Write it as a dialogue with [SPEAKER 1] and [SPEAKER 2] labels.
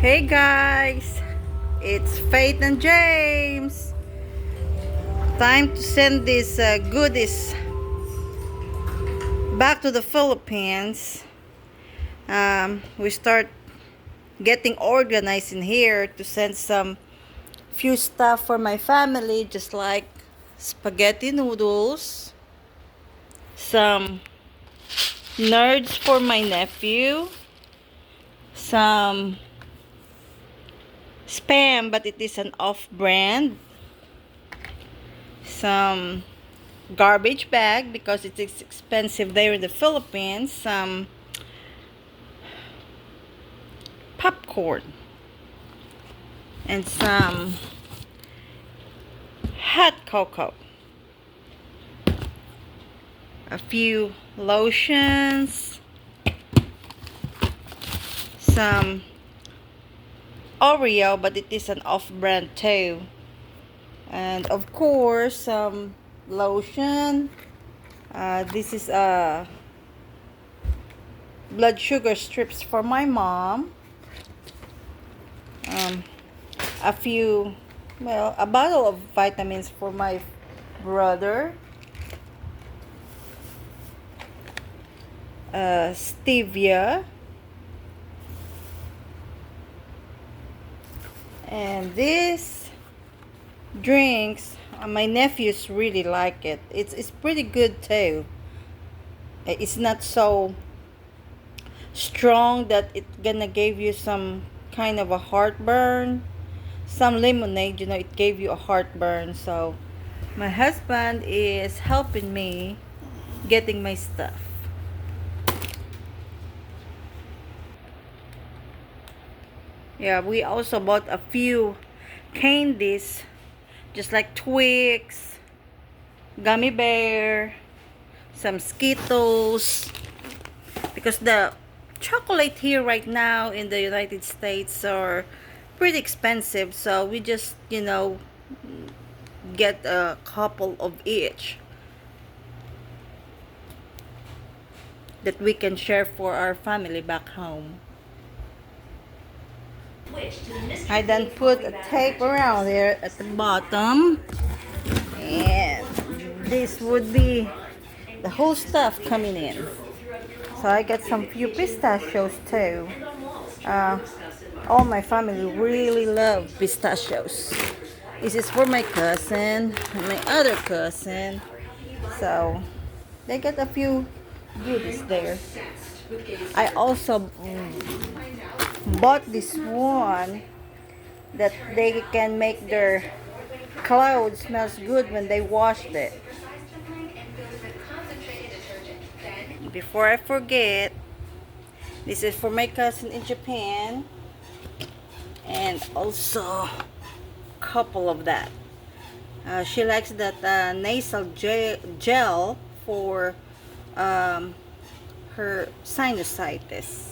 [SPEAKER 1] Hey guys, it's Faith and James. Time to send these goodies back to the Philippines. We start getting organized in here to send some few stuff for my family, just like spaghetti noodles, some nerds for my nephew, some spam, but it is an off-brand, some garbage bag because it is expensive there in the Philippines, some popcorn, and some hot cocoa, a few lotions, some Oreo, but it is an off-brand too, and of course some lotion. This is blood sugar strips for my mom, a few, well, a bottle of vitamins for my brother, stevia, and this drinks, my nephews really like it. It's pretty good too. It's not so strong that it gonna give you some kind of a heartburn. Some lemonade, it gave you a heartburn. So my husband is helping me getting my stuff. Yeah, we also bought a few candies, just like Twix, Gummy Bear, some Skittles, because the chocolate here right now in the United States are pretty expensive, so we just get a couple of each that we can share for our family back home. I then put a tape around there at the bottom, and this would be the whole stuff coming in. So I got some few pistachios too. All my family really love pistachios. This is for my cousin and my other cousin. So they got a few goodies there. I also bought this one that they can make their clothes smells good when they washed it. Before I forget, this is for my cousin in Japan, and also a couple of that. She likes that nasal gel for her sinusitis.